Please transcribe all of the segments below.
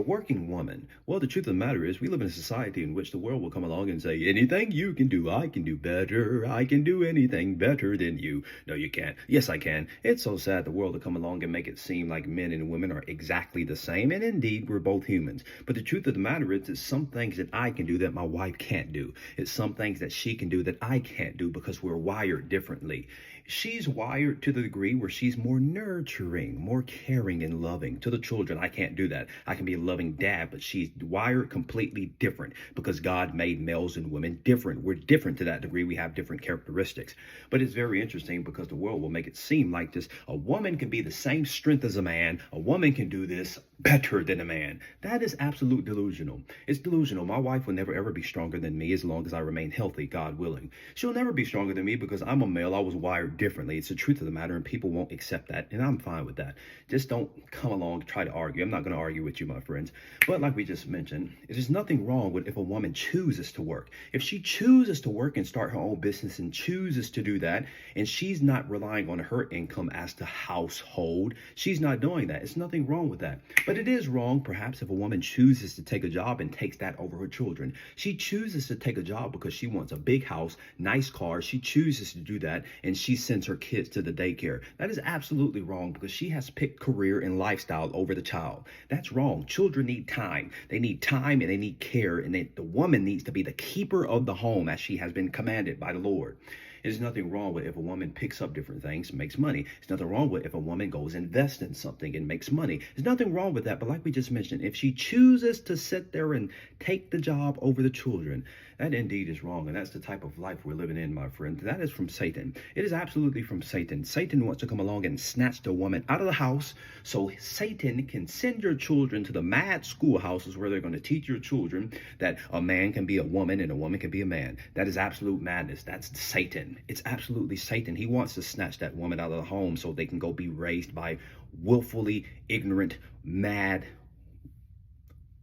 the working woman. Well, the truth of the matter is, we live in a society in which the world will come along and say, anything you can do, I can do better. I can do anything better than you. No, you can't. Yes, I can. It's so sad the world will come along and make it seem like men and women are exactly the same. And indeed, we're both humans. But the truth of the matter is, it's some things that I can do that my wife can't do. It's some things that she can do that I can't do because we're wired differently. She's wired to the degree where she's more nurturing, more caring and loving to the children. I can't do that. I can be a loving dad, but she's wired completely different because God made males and women different. We're different to that degree. We have different characteristics. But it's very interesting because the world will make it seem like this. A woman can be the same strength as a man. A woman can do this better than a man. That is absolute delusional. It's delusional. My wife will never ever be stronger than me as long as I remain healthy, God willing. She'll never be stronger than me because I'm a male. I was wired differently. It's the truth of the matter, and people won't accept that, and I'm fine with that. Just don't come along and try to argue. I'm not going to argue with you, my friends. But like we just mentioned, there's nothing wrong with if a woman chooses to work. If she chooses to work and start her own business and chooses to do that, and she's not relying on her income as the household, she's not doing that. It's nothing wrong with that. But it is wrong, perhaps, if a woman chooses to take a job and takes that over her children. She chooses to take a job because she wants a big house, nice car. She chooses to do that, and she sends her kids to the daycare. That is absolutely wrong because she has picked career and lifestyle over the child. That's wrong. Children need time. They need time and they need care, and the woman needs to be the keeper of the home as she has been commanded by the Lord. There's nothing wrong with if a woman picks up different things and makes money. There's nothing wrong with if a woman goes invest in something and makes money. There's nothing wrong with that. But like we just mentioned, if she chooses to sit there and take the job over the children, that indeed is wrong. And that's the type of life we're living in, my friend. That is from Satan. It is absolutely from Satan. Satan wants to come along and snatch the woman out of the house so Satan can send your children to the mad schoolhouses where they're going to teach your children that a man can be a woman and a woman can be a man. That is absolute madness. That's Satan. It's absolutely Satan. He wants to snatch that woman out of the home so they can go be raised by willfully ignorant, mad,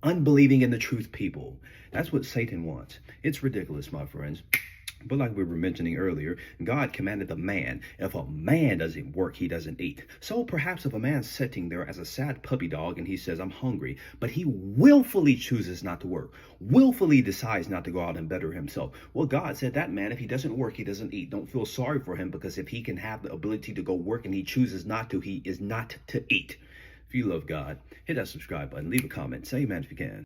unbelieving in the truth people. That's what Satan wants. It's ridiculous, my friends. But like we were mentioning earlier, God commanded the man, if a man doesn't work, he doesn't eat. So perhaps if a man's sitting there as a sad puppy dog and he says, I'm hungry, but he willfully chooses not to work, willfully decides not to go out and better himself. Well, God said that man, if he doesn't work, he doesn't eat. Don't feel sorry for him, because if he can have the ability to go work and he chooses not to, he is not to eat. If you love God, hit that subscribe button, leave a comment, say amen if you can.